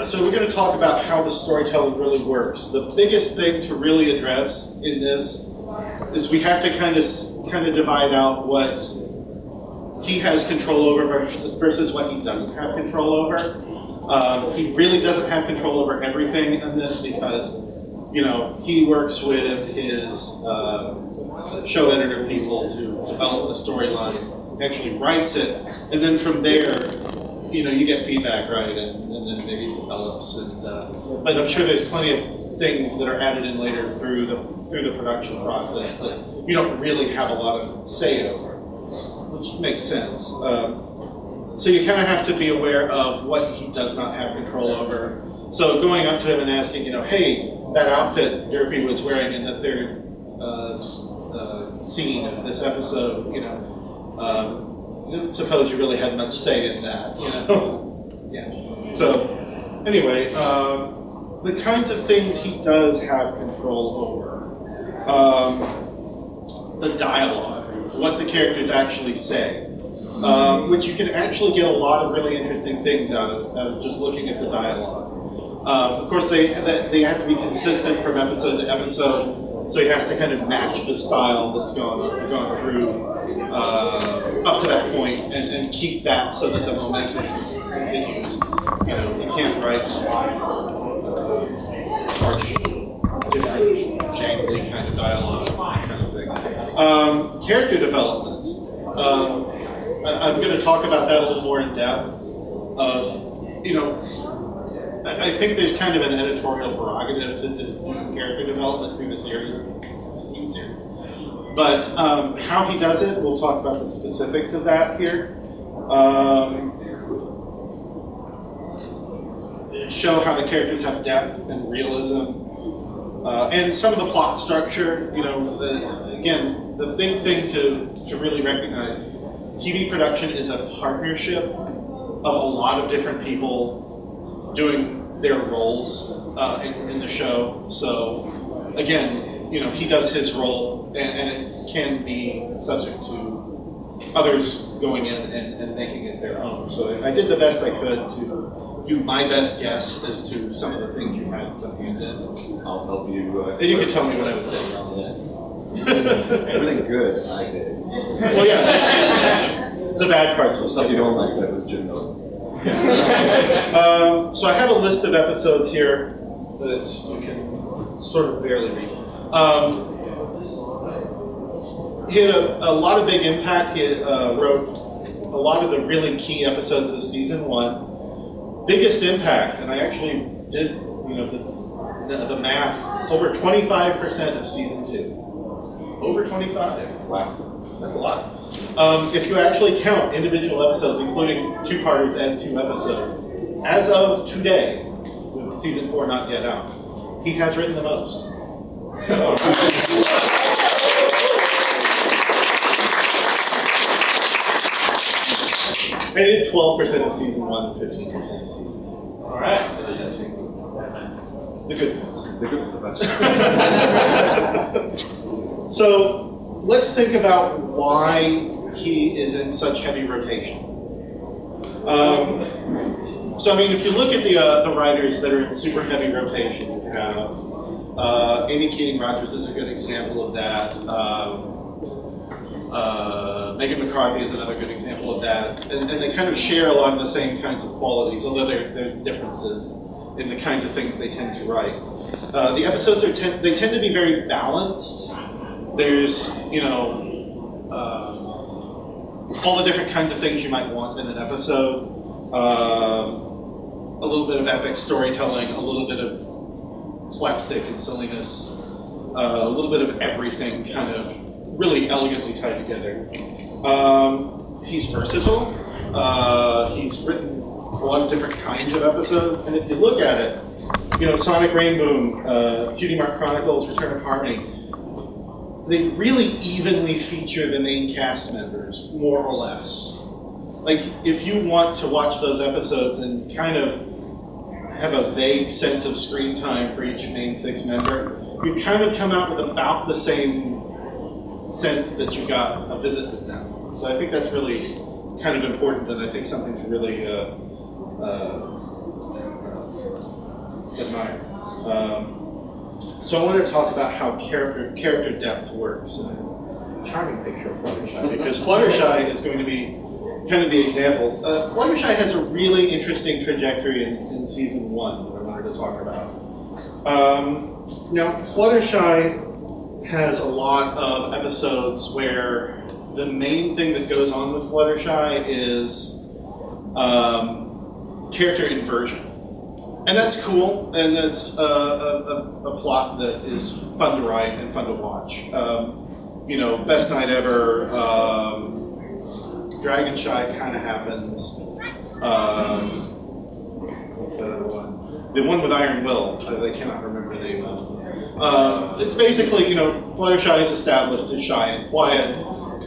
So we're going to talk about how the storytelling really works. The biggest thing to really address in this is we have to kind of divide out what he has control over versus what he doesn't have control over. He really doesn't have control over everything in this because, he works with his show editor people to develop the storyline, actually writes it, and then from there, you get feedback, right, and then maybe it develops. But I'm sure there's plenty of things that are added in later through the production process that you don't really have a lot of say over, which makes sense. So you kind of have to be aware of what he does not have control over. So going up to him and asking, hey, that outfit Derpy was wearing in the third scene of this episode, suppose you really had much say in that, Yeah. So anyway, the kinds of things he does have control over. The dialogue, what the characters actually say, which you can actually get a lot of really interesting things out of just looking at the dialogue. Of course, they have to be consistent from episode to episode, so he has to kind of match the style that's gone through up to that point, and keep that so that the momentum continues. You can't write harsh, different, jangly kind of dialogue, kind of thing. Character development. I'm going to talk about that a little more in depth. I think there's kind of an editorial prerogative to do character development through the series. It's a huge series. But how he does it, we'll talk about the specifics of that here. Show how the characters have depth and realism. And some of the plot structure, again, the big thing to really recognize, TV production is a partnership of a lot of different people doing their roles in the show. So again, he does his role, and it can be subject to others going in and making it their own. So I did the best I could to do my best guess as to some of the things you had, some of you did. I'll help you. And you can tell me when I was dead wrong. Everything good, I did. Well, yeah. The bad parts was Stuff you don't like, that was Jim Miller. So I have a list of episodes here that you can sort of barely read. He had a lot of big impact. He wrote a lot of the really key episodes of season 1. Biggest impact, and I actually did the math, over 25% of season 2. Over 25. Wow. That's a lot. If you actually count individual episodes, including two-parters as 2 episodes, as of today, with season 4 not yet out, he has written the most. I did 12% of season 1 and 15% of season 2. All right. The good ones. The good ones. That's right. So let's think about why he is in such heavy rotation. If you look at the writers that are in super heavy rotation, you have Amy Keating Rogers is a good example of that. Megan McCarthy is another good example of that. And they kind of share a lot of the same kinds of qualities, although there's differences in the kinds of things they tend to write. The episodes tend to be very balanced. There's, all the different kinds of things you might want in an episode. A little bit of epic storytelling, a little bit of slapstick and silliness, a little bit of everything kind of really elegantly tied together. He's versatile. He's written a lot of different kinds of episodes, and if you look at it, Sonic Rainboom, Cutie Mark Chronicles, Return of Harmony, they really evenly feature the main cast members, more or less. Like, if you want to watch those episodes and kind of have a vague sense of screen time for each main 6 member, you kind of come out with about the same sense that you got a visit with them. So I think that's really kind of important, and I think something to really admire. So I wanted to talk about how character depth works. And a charming picture of Fluttershy, because Fluttershy is going to be kind of the example. Fluttershy has a really interesting trajectory in season 1 that I wanted to talk about. Now, Fluttershy has a lot of episodes where the main thing that goes on with Fluttershy is character inversion. And that's cool, and that's a plot that is fun to write and fun to watch. Best Night Ever, Dragonshy kind of happens. What's that other one? The one with Iron Will, I cannot remember the name of. It's basically, Fluttershy is established as shy and quiet.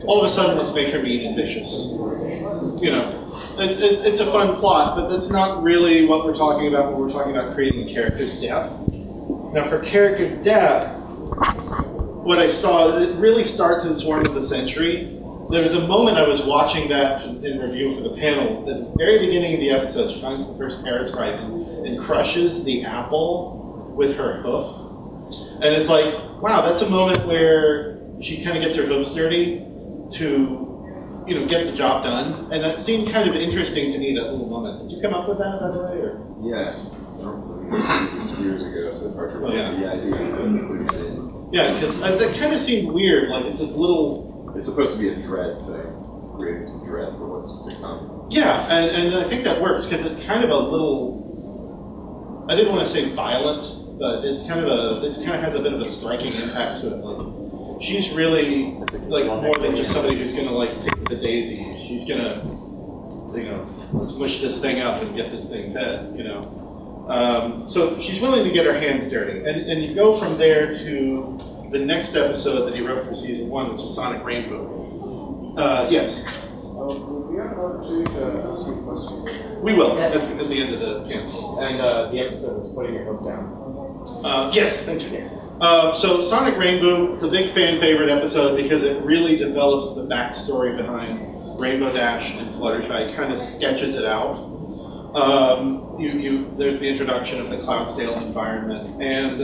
All of a sudden, let's make her mean and vicious. It's a fun plot, but that's not really what we're talking about when we're talking about creating character depth. Now, for character depth, what I saw, it really starts in Swarm of the Century. There was a moment I was watching that in review for the panel. At the very beginning of the episode, she finds the first parasite and crushes the apple with her hoof. And it's like, wow, that's a moment where she kind of gets her hooves dirty to get the job done, and that seemed kind of interesting to me, that little moment. Did you come up with that, by the way? Or? Yeah, it was years ago, so it's hard to remember. Yeah, I do remember. Yeah, because that kind of seemed weird, like it's this little... It's supposed to be a dread thing, creating some dread for what's to come. Yeah, and I think that works, because it's kind of a little... I didn't want to say violent, but it kind of has a bit of a striking impact to it. Like, she's really more than just somebody who's gonna pick the daisies. She's gonna, let's mush this thing up and get this thing fed. So she's willing to get her hands dirty, and you go from there to the next episode that he wrote for season 1, which is Sonic Rainbow. Yes. We have an opportunity to ask you questions. We will Yes. at the end of the panel. And the episode was Putting Your Hook Down. Yes, thank you. So Sonic Rainbow, it's a big fan favorite episode because it really develops the backstory behind Rainbow Dash and Fluttershy. It kind of sketches it out. There's the introduction of the Cloudsdale environment, and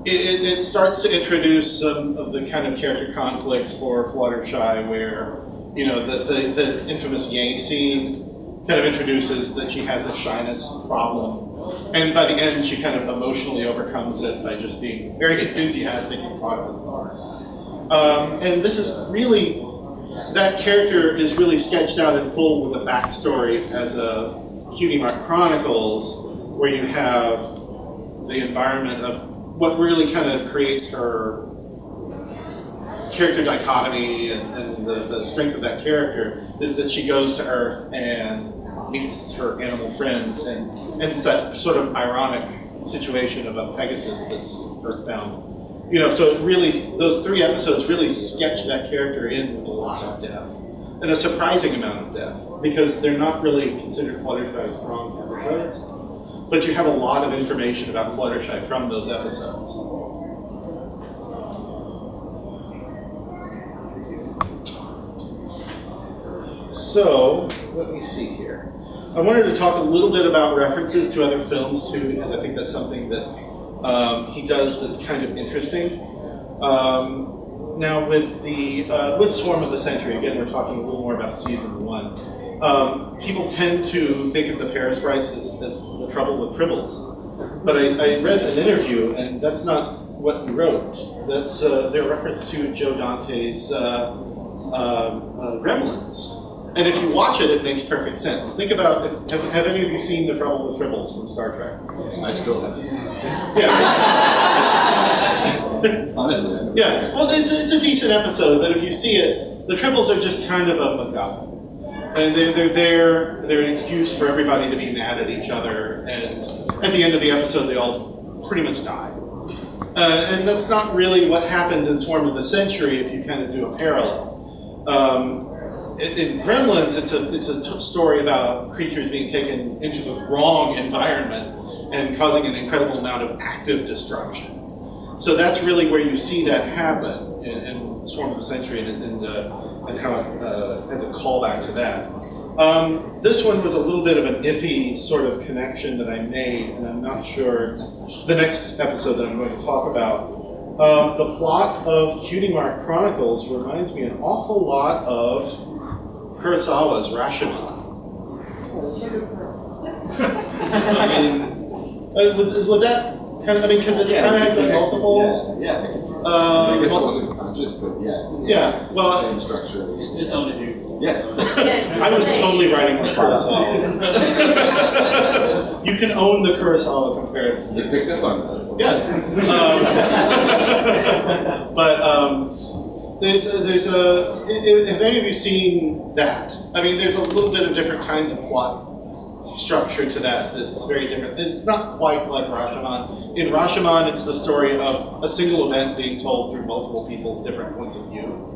it starts to introduce some of the kind of character conflict for Fluttershy, where the infamous Yay scene kind of introduces that she has a shyness problem. And by the end, she kind of emotionally overcomes it by just being very enthusiastic and proud of the car. And this is really, that character is really sketched out in full with a backstory as a Cutie Mark Chronicles, where you have the environment of what really kind of creates her character dichotomy, and the strength of that character is that she goes to Earth and meets her animal friends, and it's that sort of ironic situation of a Pegasus that's Earthbound. So it really, those 3 episodes really sketch that character in with a lot of depth, and a surprising amount of depth, because they're not really considered Fluttershy strong episodes, but you have a lot of information about Fluttershy from those episodes. So, let me see here. I wanted to talk a little bit about references to other films too, because I think that's something that he does that's kind of interesting. Now with Swarm of the Century, again we're talking a little more about season 1. People tend to think of the Paris Brights as the trouble with Tribbles, but I read an interview, and that's not what he wrote. That's their reference to Joe Dante's Gremlins. And if you watch it, it makes perfect sense. Think about, have any of you seen The Trouble with Tribbles from Star Trek? I still have. Yeah. Honestly. Yeah. Well, it's a decent episode, but if you see it, the Tribbles are just kind of a MacGuffin. And they're an excuse for everybody to be mad at each other, and at the end of the episode, they all pretty much die. And that's not really what happens in Swarm of the Century if you kind of do a parallel. In Gremlins, it's a story about creatures being taken into the wrong environment and causing an incredible amount of active destruction. So that's really where you see that happen in Swarm of the Century, and how it has a callback to that. This one was a little bit of an iffy sort of connection that I made, and I'm not sure the next episode that I'm going to talk about. The plot of Cutie Chronicles reminds me an awful lot of Kurosawa's Rashomon. I mean, would that kind of, because it kind of has like multiple... Yeah, I can see that. I guess it wasn't conscious, but yeah. Yeah, well... Same structure. Just own it, dude. Yeah. I was totally writing with Kurosawa. You can own the Kurosawa comparison. You picked this one. Yes. But there's if any of you seen that, I mean, there's a little bit of different kinds of plot structure to that that's very different. It's not quite like Rashomon. In Rashomon, it's the story of a single event being told through multiple people's different points of view.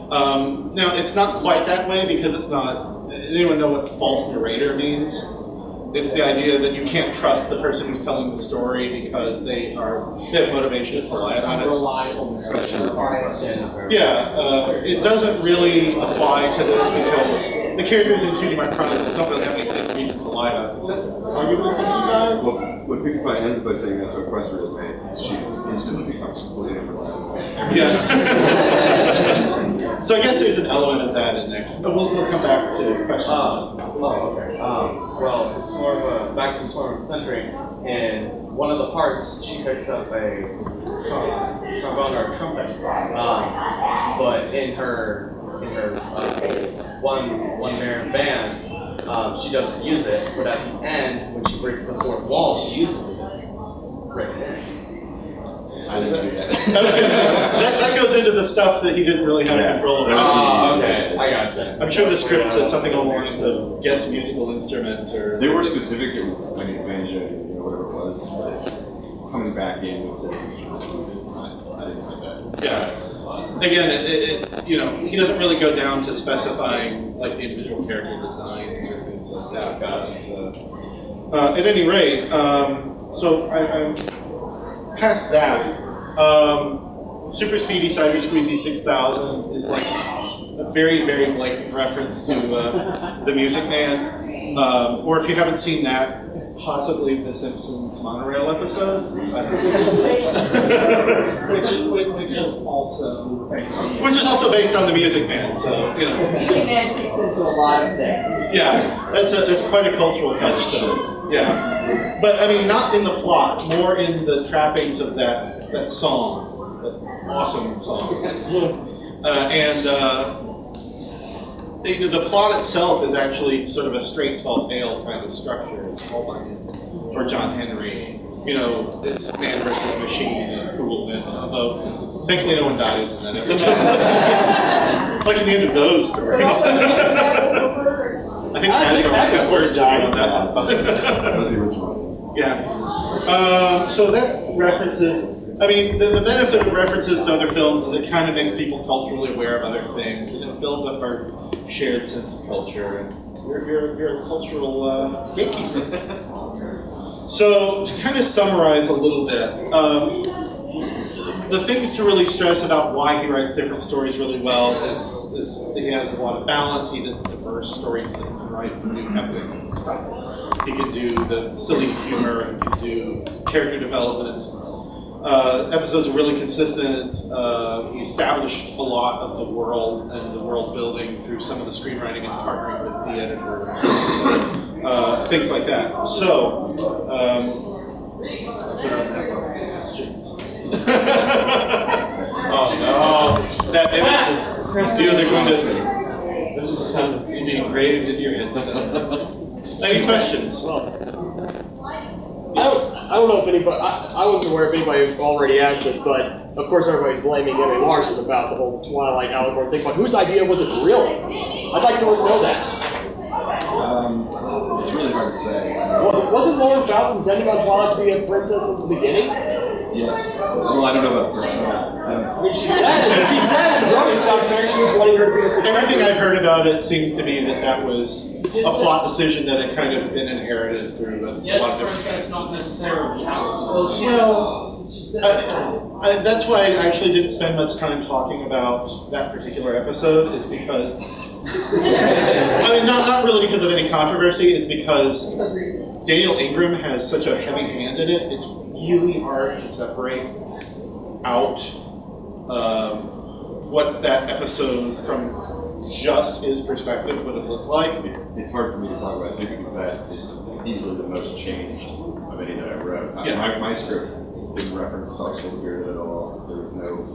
Now, it's not quite that way because it's not... Anyone know what false narrator means? It's the idea that you can't trust the person who's telling the story because they have motivations to lie about it. Yeah, it doesn't really apply to this because the characters in Cutie Chronicles don't really have any good reason to lie about it. Is that argument with Pinkie Pie? Well, what Pinkie Pie ends by saying that's what Quest really made. She instantly becomes completely unreliable. Yeah. So I guess there's an element of that in there. But we'll come back to questions. Okay. Well, it's more of a back to sort of centering. In one of the parts, she picks up a trombone or a trumpet. But in her one man band, she doesn't use it. But at the end, when she breaks the fourth wall, she uses it. Right in. That goes into the stuff that he didn't really have control over. Oh, okay. I gotcha. I'm sure the script said something along the lines of gets musical instrument or... They were specific, it was like a banjo, whatever it was, but coming back in with the instrument was not, I didn't like that. Yeah. Again, he doesn't really go down to specifying like the individual character designs or things like that. At any rate, so I'm past that. Super Speedy Cider Squeezy 6000 is like a very, very blatant reference to the Music Man. Or if you haven't seen that, possibly the Simpsons monorail episode. Which is also based on the Music Man, so, Music Man kicks into a lot of things. Yeah, that's quite a cultural touchstone. Yeah. But, I mean, not in the plot, more in the trappings of that song. That awesome song. The plot itself is actually sort of a straight tall tale kind of structure. It's called like for John Henry. It's man versus machine and who will win. Although, thankfully no one dies in that episode. Like in the end of those stories. I think Hasbro was words on that one. That was the original. Yeah. So that's references. I mean, the benefit of references to other films is it kind of makes people culturally aware of other things, and it builds up our shared sense of culture. And you're a cultural gatekeeper. So to kind of summarize a little bit, the things to really stress about why he writes different stories really well is that he has a lot of balance. He does diverse stories that he can write and do epic stuff. He can do the silly humor, and he can do character development. Episodes are really consistent. He established a lot of the world and the world building through some of the screenwriting and partnering with the editors, things like that. So, we don't have questions. Oh no! That image, they're going to. This is kind of be engraved in your headset. Any questions? I don't know if anybody, I wasn't aware if anybody already asked this, but of course everybody's blaming Emmy Larson about the whole Twilight outboard thing, but whose idea was it really? I'd like to know that. It's really hard to say. Wasn't Lauren Faust intending on Twilight to be a princess since the beginning? Yes. Well, I don't know about her. I mean, she said in the Roman documentary she was wanting her to be a success. Everything I've heard about it seems to be that was a plot decision that had kind of been inherited through a lot of different princess, not necessarily. that's why I actually didn't spend much time talking about that particular episode, is because I mean, not really because of any controversy. It's because Daniel Ingram has such a heavy hand in it. It's really hard to separate out what that episode from just his perspective would have looked like. It's hard for me to talk about too because that is easily the most changed of any that I wrote. Yeah. My script didn't reference Star Soul Beard at all. There was no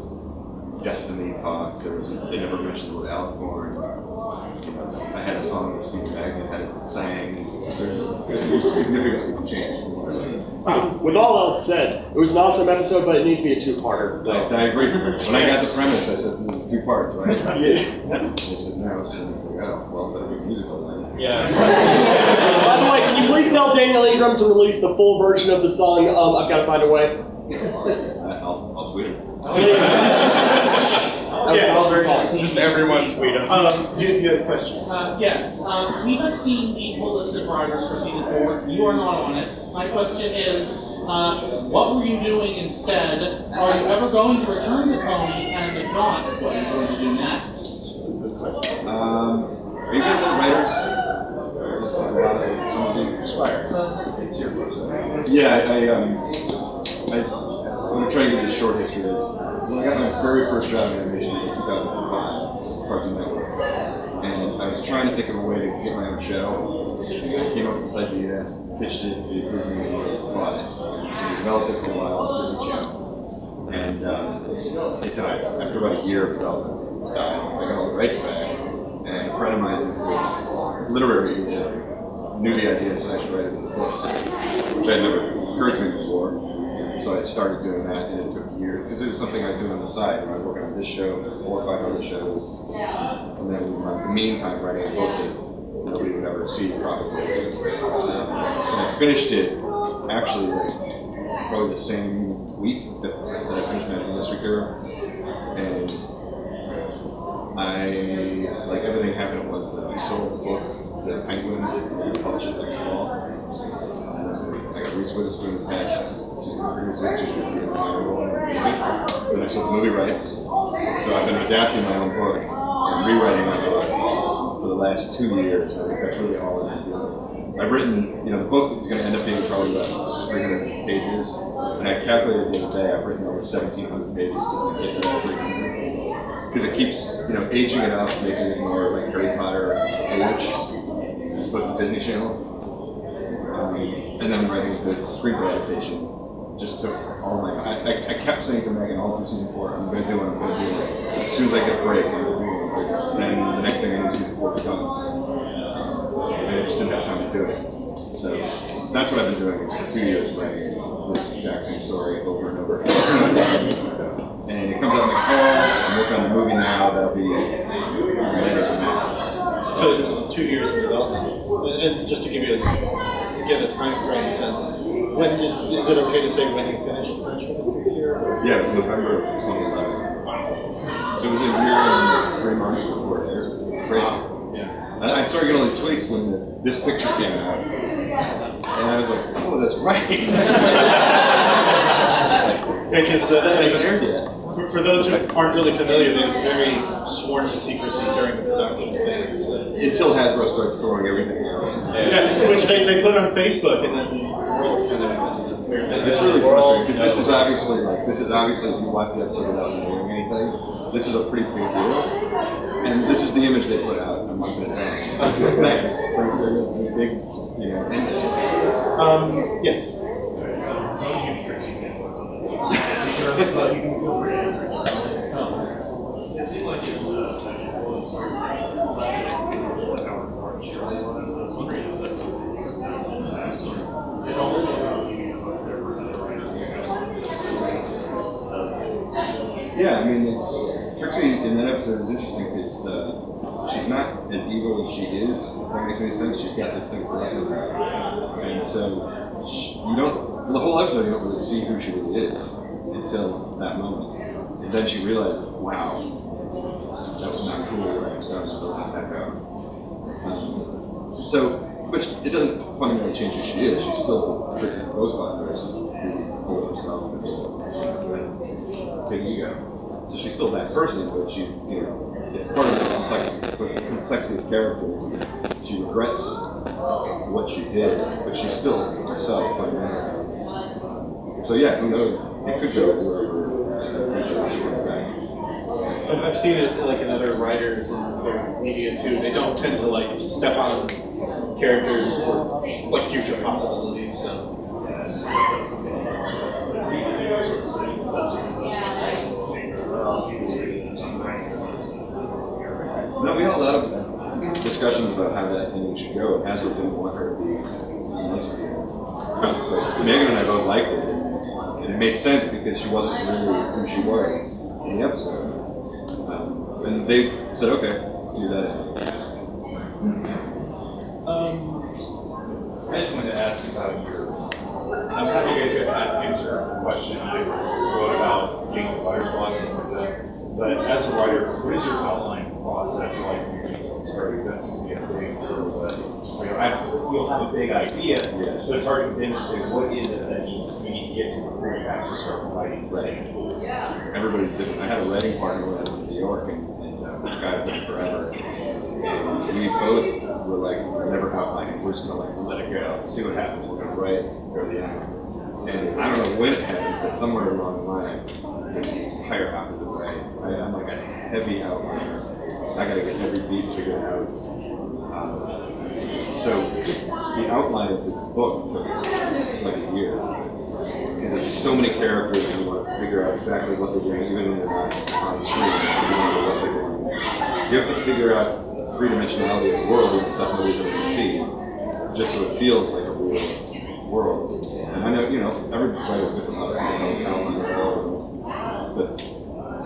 Destiny talk. They never mentioned the word outboard. I had a song where Stephen Magnet had it sang. There's significantly changed from what I wrote. With all else said, it was an awesome episode, but it needed to be a two-parter. I agree. When I got the premise, I said, this is 2 parts, right? Yeah. They said, no. So it's like, oh, well, better be a musical then. Yeah. By the way, can you please tell Daniel Ingram to release the full version of the song, I've Got to Find a Way? I'll tweet it. That was awesome song. Just everyone tweet him. You had a question. Yes, we have seen the full list of writers for season 4. You are not on it. My question is, what were you doing instead? Are you ever going to return to Pony? And if not, what are you going to do next? Are you guys all writers? Is this a lot of some of you inspired? It's your Yeah, I'm going to try to give you a short history of this. When I got my very first job in animation in 2005, Cartoon Network, and I was trying to think of a way to get my own show. I came up with this idea, pitched it to Disney, and bought it. So we developed it for a while on Disney Channel, and it died. After about a year of development, it died. I got all the rights back, and a friend of mine who was a literary agent knew the idea and said I should write it as a book, which had never occurred to me before. So I started doing that, and it took a year because it was something I was doing on the side. I was working on this show, 4 or 5 other shows, and then in the meantime writing a book that nobody would ever see probably. And I finished it actually probably the same week that I finished Magical Mystery Hero, and like everything happened at once. That I sold the book to Penguin and published it next fall. I got Reese Witherspoon attached. She's going to produce it. She's going to be in the final role in the movie. Then I sold the movie rights. So I've been adapting my own book and rewriting my book for the last 2 years. I think that's really all I've been doing. I've written, the book is going to end up being probably about 300 pages. And I calculated the other day, I've written over 1,700 pages just to get to that 300. Because it keeps, aging it up, making it more like Harry Potter age, as opposed to Disney Channel. And then writing the screenplay adaptation just took all my time. I kept saying to Megan all through season 4, I'm going to do it, I'm going to do it. As soon as I get a break, I'm going to do it. Then the next thing I knew, season 4 was done. And I just didn't have time to do it. So that's what I've been doing for 2 years, writing this exact same story over and over. And it comes out next fall. I'm working on the movie now that'll be later than that. So it's 2 years in development. And just to give you get a time frame sense, is it okay to say when you finished Mythical Creatures here? Yeah, it was November of 2011. Wow. So it was a year and 3 months before it aired. Crazy. Wow. Yeah. I started getting all these tweets when this picture came out. And I was like, oh, that's right. Because that hasn't aired yet. For those who aren't really familiar, they're very sworn to secrecy during the production phase. Until Hasbro starts throwing everything out. Yeah, which they put on Facebook, and then the world kind of weird. It's really frustrating because this is obviously if you watch the episode without knowing anything, this is a pretty big deal. And this is the image they put out a month in advance. So thanks. There's the big, end. Yes. It seemed like it was how hard she really was. I was wondering if that's something you could have in the past, or it almost felt like you never had a writer. Yeah, I mean, Trixie in that episode is interesting because she's not as evil as she is, if that makes any sense. She's got this thing corrupted her. And so the whole episode you don't really see who she really is until that moment. And then she realizes, wow, that was not cool where I started to let that go. Which it doesn't fundamentally change who she is. She's still Trixie from Ghostbusters, who's full of herself and big ego. So she's still that person, but she's, you know, it's part of the complexity of characters. Is she regrets what she did, but she's still herself fundamentally. So yeah, who knows? It could go wherever in the future when she comes back. I've seen it like in other writers and their media too. They don't tend to like step on characters for like future possibilities. So. No, we had a lot of discussions about how that ending should go. Hasbro didn't want her to be Misty. But Megan and I both liked it, and it made sense because she wasn't really who she was in the episode. And they said, okay, do that. I just wanted to ask about I'm happy you guys got answer a question I wrote about being a writer's block and stuff like that. But as a writer, what is your outline process like when you're getting something started? That's going to be a big hurdle. You'll have a big idea, but it's hard to convince to say what is it that you need to get to before you actually start writing. Everybody's different. I had a writing partner when I was in New York, and this guy had been forever. And we both were like, never outlining. We're just gonna like let it go, see what happens. We're gonna write, go to the end. And I don't know when it happened, but somewhere along the line, I went the entire opposite way. I'm like a heavy outliner. I gotta get every beat figured out. So the outline of this book took like a year. Because there's so many characters and you want to figure out exactly what they're doing, even when they're not on screen. You don't know what they're doing. You have to figure out three-dimensionality of the world and stuff nobody's ever going to see, just so it feels like a real world. And I know, you know, every writer's different about outline of the world. But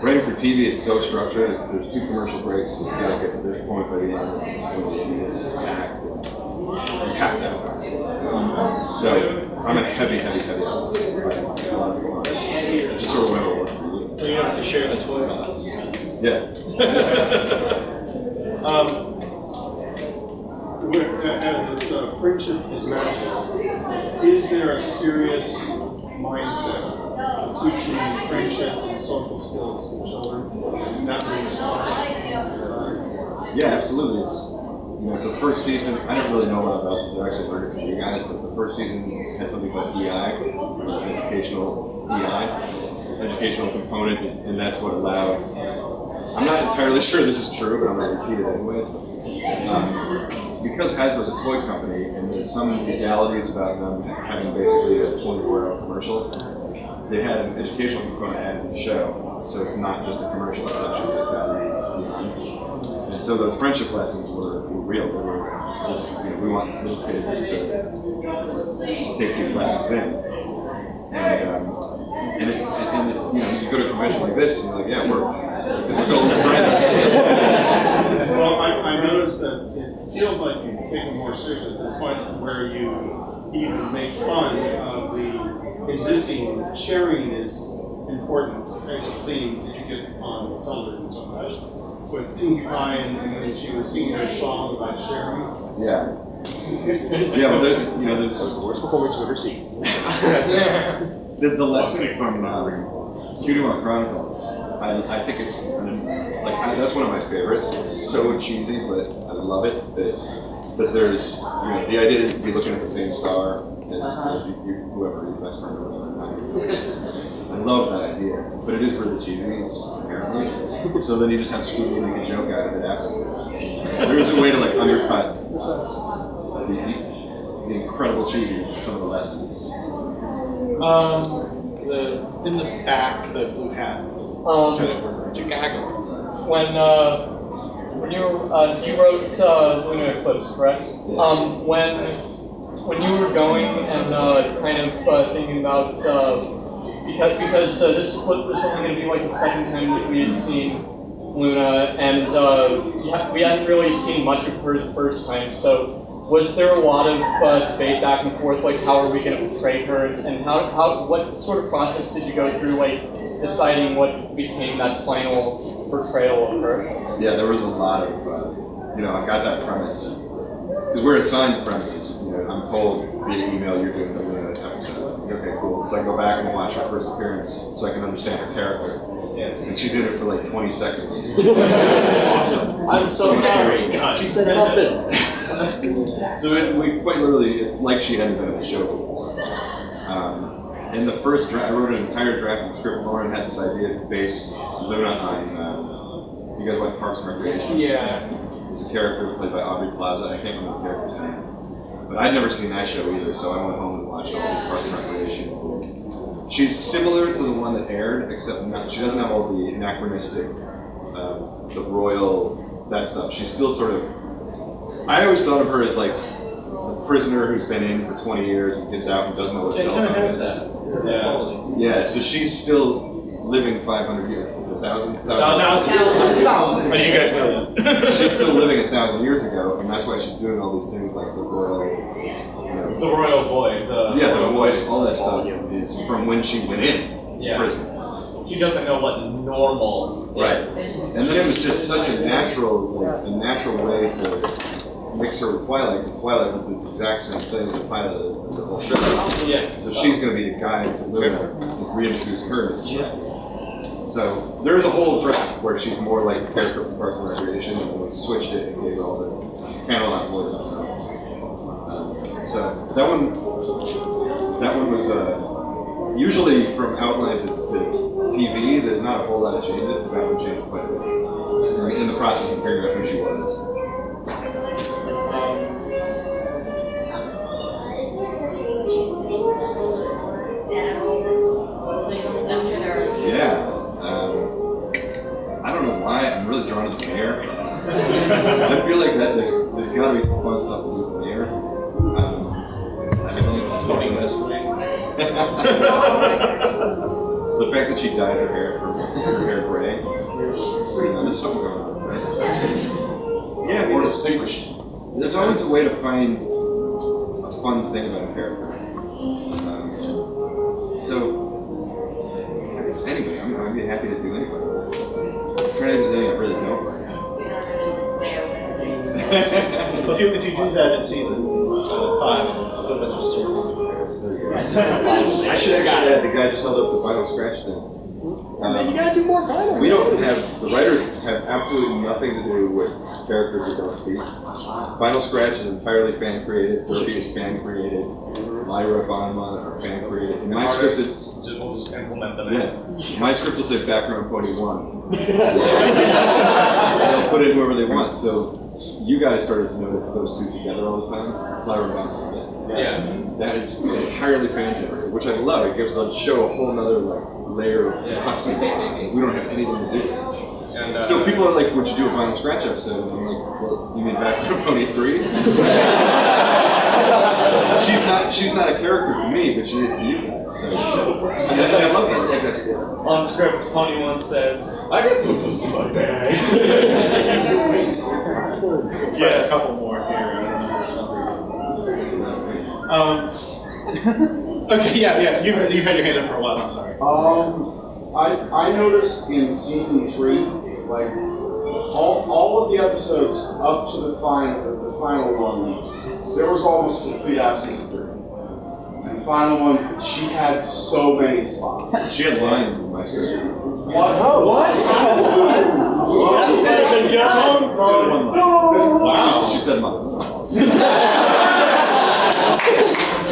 writing for TV, it's so structured. There's 2 commercial breaks. You got to get to this point by the end when they do this act. You have to outline. So I'm a heavy outline. It's just sort of whatever works for you. So you don't have to share the toy box. Yeah. As it's friendship is magic, is there a serious mindset of teaching friendship and social skills to children? Is that what you're saying? Yeah, absolutely. It's, you know, the first season, I didn't really know a lot about this. I actually learned it from you guys, but the first season had something called EI, educational EI, educational component, and that's what allowed. I'm not entirely sure this is true, but I'm going to repeat it anyways. Because Hasbro's a toy company, and there's some legalities about them having basically a 24-hour commercials, they had an educational component added to the show. So it's not just a commercial, it's actually a value beyond. And so those friendship lessons were real. They were this, you know, we want little kids to take these lessons in. And you know, you go to a convention like this, and you're like, yeah, it worked. Look at all these friends. Well, I noticed that it feels like you take it more seriously to the point where you even make fun of the existing sharing is important kinds of themes that you get on television so much. With Pinkie Pie and when she was singing her song about sharing. Yeah. Yeah, but there, you know, there's The worst performance we've ever seen. the lesson from Cutie on Chronicles. I think it's like that's one of my favorites. It's so cheesy, but I love it. That there's, you know, the idea that you'd be looking at the same star as whoever your best friend or whatever. I love that idea, but it is really cheesy, just inherently. So then you just have to make a joke out of it afterwards. There is a way to like undercut the incredible cheesiness of some of the lessons. In the back, the blue hat. Chicago. When you wrote Lunar Eclipse, correct? Yeah. When you were going and kind of thinking about because this was only going to be like the second time that we had seen Luna, and we hadn't really seen much of her the first time. So was there a lot of debate back and forth, like how are we going to portray her, and what sort of process did you go through, like deciding what became that final portrayal of her? Yeah, there was a lot of, you know, I got that premise, because we're assigned premises. You know, I'm told via email you're doing the Luna episode. Okay, cool. So I go back and watch her first appearance so I can understand her character. and she's in it for like 20 seconds. Awesome. I'm so sorry. She said nothing. So we quite literally, it's like she hadn't been in the show before. In the first draft, I wrote an entire drafting script. Lauren had this idea to base Luna on, you guys watch Parks and Recreation? Yeah. There's a character played by Aubrey Plaza. I can't remember the character's name. But I'd never seen that show either, so I went home and watched all these Parks and Recreations. She's similar to the one that aired, except she doesn't have all the anachronistic, the royal, that stuff. She's still sort of, I always thought of her as like a prisoner who's been in for 20 years and gets out and doesn't know what cell phone is. Yeah. Yeah, so she's still living 500 years. Is it 1,000? 1,000. How do you guys know that? She's still living 1,000 years ago, and that's why she's doing all these things like the royal, The royal void. the voice, all that stuff is from when she went in to prison. She doesn't know what normal Right. is. And then it was just such a natural way to mix her with Twilight, because Twilight did the exact same thing with the pilot of the whole show. Yeah. So she's going to be the guide to Luna and reintroduce her to society. So there's a whole draft where she's more like the character from Parks and Recreation, and then we switched it and gave her all the Camelot voice and stuff. So that one was usually from outline to TV. There's not a whole lot of changes. That one changed quite a bit in the process of figuring out who she was. Yeah. I don't know why I'm really drawn to the mayor. I feel like that there's got to be some fun stuff to do with the mayor. I don't know. Pony West Wing. The fact that she dyes her hair gray. There's something going on, right? Yeah, more distinguished. There's always a way to find a fun thing about a character. So, I guess anyway, I'd be happy to do anybody. I'm trying to think if there's anything I really don't like. Well, if you do that in season 5, a little bit of circle. I should actually add, the guy just held up the vinyl scratch thing. You gotta do more vinyl. We don't have, the writers have absolutely nothing to do with characters that don't speak. Vinyl Scratch is entirely fan created, Derby is fan created, Lyra Bonma are fan created. And my script is, We'll just implement them. yeah, my script will say background Pony 1. So they'll put in whoever they want. So you guys started to notice those two together all the time. Lyra Bonma. Yeah. That is entirely fan generated, which I love. It gives the show a whole nother layer of custom. We don't have anything to do. And, So people are like, would you do a Vinyl Scratch episode? And I'm like, well, you mean Background Pony 3? She's not a character to me, but she is to you guys. So I love that. I think that's cool. on script, Pony 1 says, I got poo-poos in my bag. Yeah, a couple more here. Okay, yeah, you've had your hand up for a while, I'm sorry. I noticed in season 3, like all of the episodes up to the final one, there was almost a complete absence of dirt. And the final one, she had so many spots. She had lines in my script. What? She said it was good. Wow. She said mother.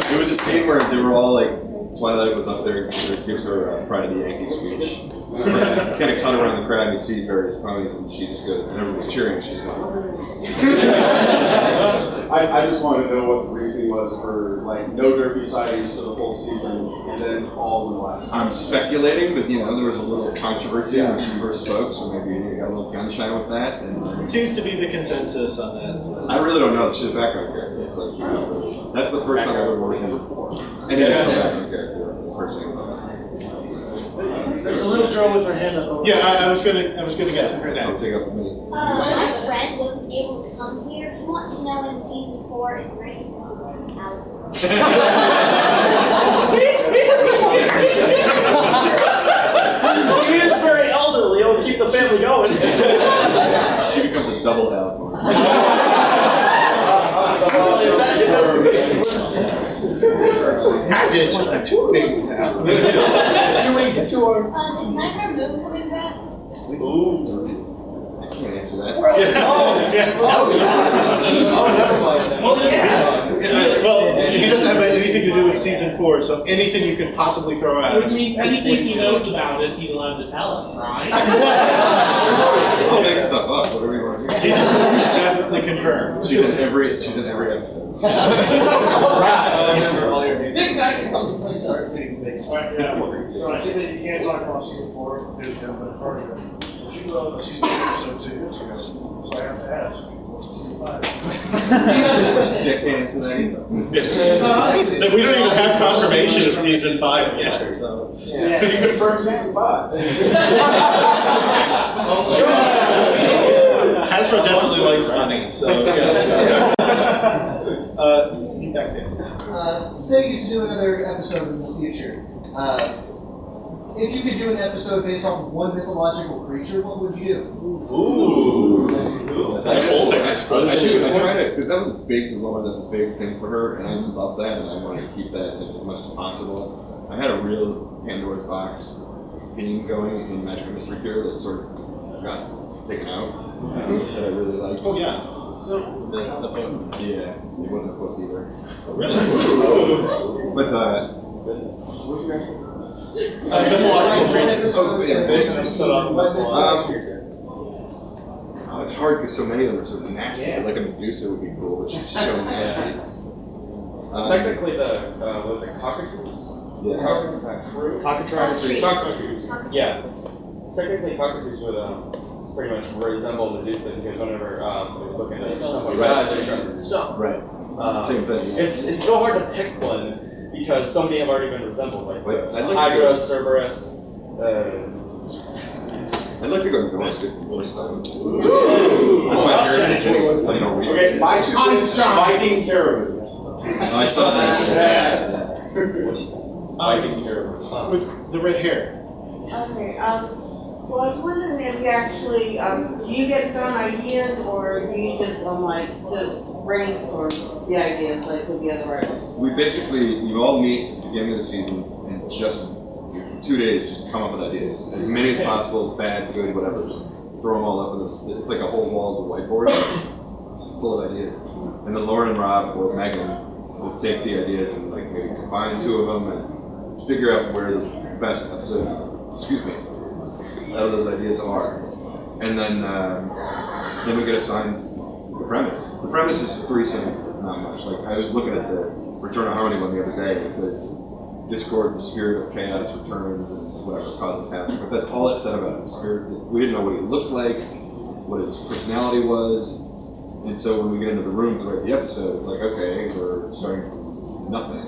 It was a scene where they were all like, Twilight was up there, gives her Pride of the Yankees speech. Kind of cut around the crowd and you see various ponies and she just goes, and everyone's cheering, she's going, I just wanted to know what the reasoning was for like no derby sightings for the whole season and then all in the last one. I'm speculating, but there was a little controversy when she first spoke, so maybe you got a little gun shy with that. And It seems to be the consensus on that. I really don't know. She's a background character. It's like, that's the first time I've ever worked with her before. Any background character is first thing about it. There's a little girl with her hand up. Yeah, I was gonna get to her I'll next. take up with me. My friend wasn't able to come here. He wants to know in season 4 if Grace will come out. He is very elderly. It'll keep the family going. She becomes a double alcohol. It's like 2 weeks now. 2 weeks and 2 hours. Is Nightmare Moon coming back? I can't answer that. Well, he doesn't have anything to do with season 4, so anything you could possibly throw out. Which means anything he knows about it, he's allowed to tell us, right? I'll make stuff up, whatever you want to do. Season 4 is definitely confirmed. She's in every episode. Big back and comes from Start seeing things. Right, yeah. So I see that you can't talk about season 4 due to the first. But you know season 4 episode 2 years ago. So I have to ask. What's season 5? See, I can't answer that either. So we don't even have confirmation of season 5 yet, so. You confirmed season 5. Hasbro definitely likes money, so yes. Back there. Say you get to do another episode in the future. If you could do an episode based off of one mythological creature, what would you do? Ooh. I try to, because that was a big woman, that's a big thing for her, and I love that, and I wanted to keep that as much as possible. I had a real Pandora's Box theme going in Magical Mystery Cure that sort of got taken out, that I really liked. Oh, yeah. So, that's the book. Yeah, it wasn't a book either. Really? But, what did you guys mythological creatures. Oh, it's hard because so many of them are so nasty. Yeah. Like a Medusa would be cool, but she's so nasty. Technically, was it cockatrice? Yeah. Cockatrice. Yeah. Technically, cockatrice would pretty much resemble Medusa because whenever it was looking at something like that, they try to stop. Right. Same thing. Yeah. It's so hard to pick one because so many have already been resembled, like Hydra, Cerberus. I'd like to go Norse, get some Norse stuff. That's my heritage. It's like Norwegian. Okay, my two is Viking Caribou. I saw that. Viking Caribou. With the red hair. Okay, well, I was wondering if you actually, do you get thrown ideas or do you just, just brainstorm the ideas like with the other writers? We basically, you all meet at the beginning of the season and just, for 2 days, just come up with ideas. As many as possible, bad, good, whatever, just throw them all up in this, it's like a whole wall of whiteboard full of ideas. And then Lauren and Rob or Megan will take the ideas and like maybe combine 2 of them and figure out where the best episodes, out of those ideas are. And then we get assigned the premise. The premise is 3 sentences, it's not much. Like I was looking at the Return of Harmony one the other day, and it says, Discord, the spirit of chaos returns and whatever causes havoc. But that's all it said about him. Spirit. We didn't know what he looked like, what his personality was. And so when we get into the room to write the episode, it's like, okay, we're starting from nothing.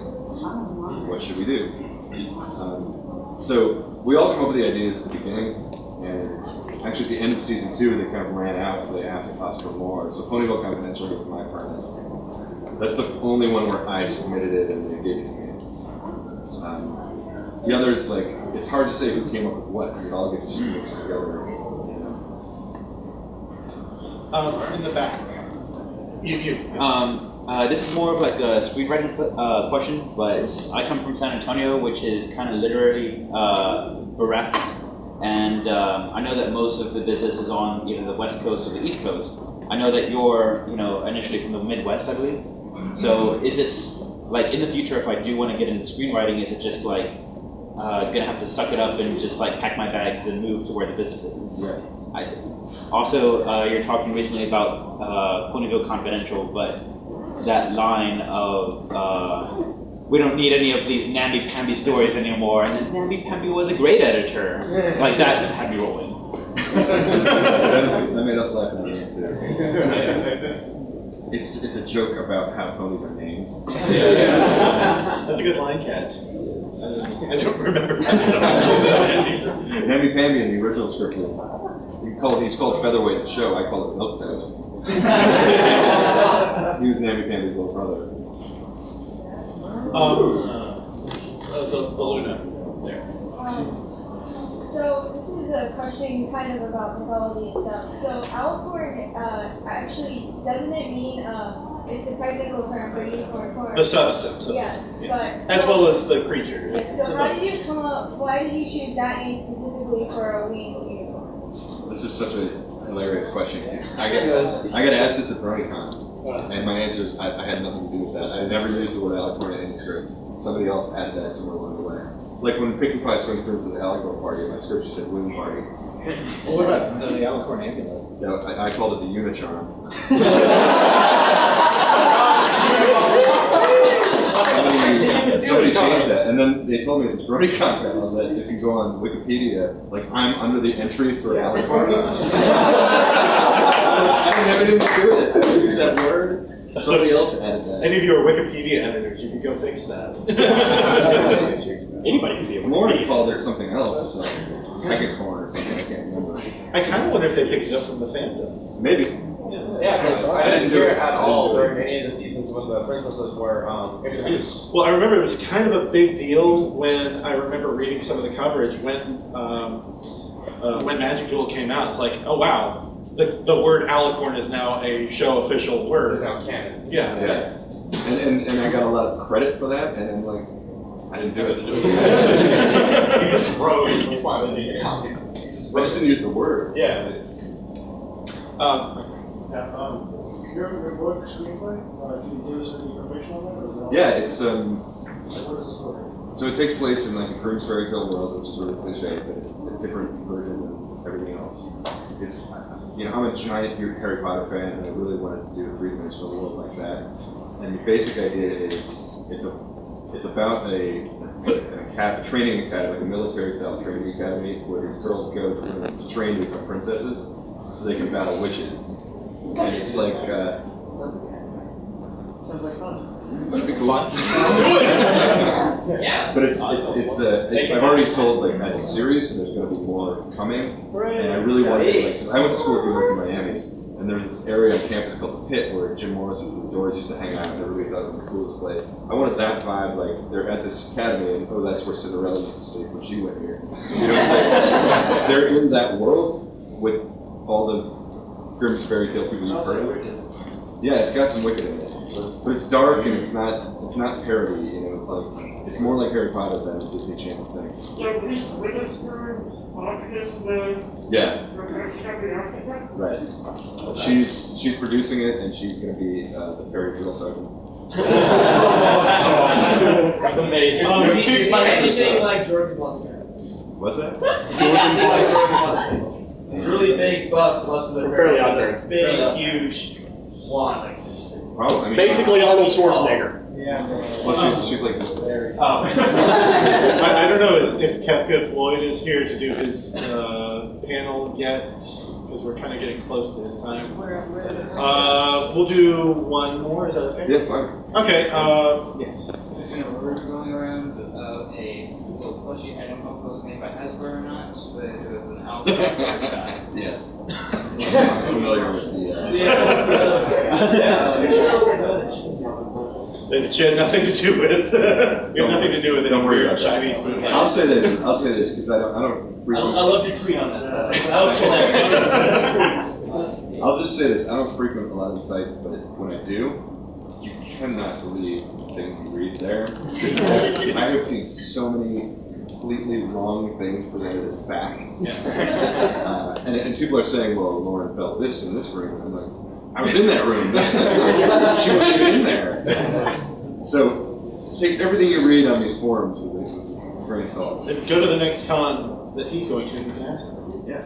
What should we do? So we all come up with the ideas at the beginning, and actually at the end of season 2, they kind of ran out, so they asked us for more. So Ponyville Confidential was my premise. That's the only one where I submitted it and they gave it to me. The others, like, it's hard to say who came up with what, because it all gets just mixed together. In the back. You. This is more of like a screenwriting question, but I come from San Antonio, which is kind of literally bereft, and I know that most of the business is on either the West Coast or the East Coast. I know that you're, initially from the Midwest, I believe. So is this, like, in the future, if I do want to get into screenwriting, is it just like gonna have to suck it up and just like pack my bags and move to where the business is? Right. I see. Also, you're talking recently about Ponyville Confidential, but that line of we don't need any of these namby-pamby stories anymore, and then namby-pamby was a great editor. Like that had me rolling. That made us laugh in the end too. It's a joke about how ponies are named. That's a good line, Kat. I don't remember that. Namby-pamby in the original script was, he's called Featherweight in the show, I call it Milk Toast. He was Namby-pamby's little brother. The Luna. There. So this is a question kind of about mythology itself. So outboard actually, doesn't it mean, it's a technical term for unicorn form? The substance. Yes. But, so, as well as the creature. Yes, so how did you come up, why did you choose that name specifically for a winged unicorn? The This is such a hilarious question. I got asked this at BronyCon, and my answer is I had nothing to do with that. I never used the word alicorn in any script. Somebody else added that somewhere along the way. Like when Pinkie Pie swings through into the alicorn party, in my script she said wing party. Well, what about the alicorn amulet? Yeah, I called it the Unicharm. Somebody changed that, and then they told me at this BronyCon panel that if you go on Wikipedia, like I'm under the entry for alicorn. I never did do it. I never used that word. Somebody else added that. Any of you are Wikipedia editors, you could go fix that. Anybody can be a Lauren called it something else, so Hecacorn or something, I can't remember. I kind of wonder if they picked it up from the fandom. Maybe. Yeah, because I didn't hear it at all during any of the seasons when the princesses were introduced. Well, I remember it was kind of a big deal when I remember reading some of the coverage when Magic Duel came out. It's like, oh wow, the word alicorn is now a show official word. It's now canon. Yeah. And I got a lot of credit for that, and I'm like, I didn't do it. You just wrote it. You I just didn't use the word. Yeah. Your book, Screenwriting, can you give us any information on that? Or Yeah, it's what is the story? so it takes place in like a Grimm's fairy tale world, which is sort of cliche, but it's a different version than everything else. It's I'm a giant Harry Potter fan, and I really wanted to do a three-dimensional world like that. And the basic idea is it's about a training academy, like a military-style training academy, where these girls go to train to become princesses, so they can battle witches. And it's like, Sounds like fun. that'd be cool. Do it! Yeah. But it's I've already sold like as a series, and there's going to be more coming. And I really wanted it, because I went to school at the University of Miami, and there's this area on campus called the Pit where Jim Morrison from the Doors used to hang out, and everybody thought it was the coolest place. I wanted that vibe, like they're at this academy, and oh, that's where Cinderella used to stay when she went here. You know, it's like they're in that world with all the Grimm's fairy tale people you've heard of. Yeah, it's got some Wicked in it, but it's dark and it's not parody. You know, it's like it's more like Harry Potter than a Disney Channel thing. So these Witherspoon auctions Yeah. Right. She's producing it, and she's going to be the fairy drill sergeant. That's amazing. Anything like Jordan Monster. What's that? Jordan Monster. It's really big, buff, plus the Fairly out there. big, huge wand. Like just Probably. I mean, Basically Arnold Schwarzenegger. Yeah. Well, she's like this. I don't know if Kefka Floyd is here to do his panel yet, because we're kind of getting close to his time. We'll do one more, is that okay? Yeah, fine. Okay, yes. We're going around a little plushie. I don't know if it was made by Hasbro or not, but it was an outboard guy. Yes. I'm familiar with the. She had nothing to do with. We had nothing to do with Don't worry about Chinese movie. I'll say this because I don't. I love your tweet on that. That was hilarious. I'll just say this: I don't frequent a lot of the sites, but when I do, you cannot believe the things you read there. I have seen so many completely wrong things presented as fact. And people are saying, well, Lauren felt this in this room. I'm like, I was in that room. That's not true. She wasn't even in there. So take everything you read on these forums with a grain of salt. Go to the next con that he's going to, and you can ask him. Yeah.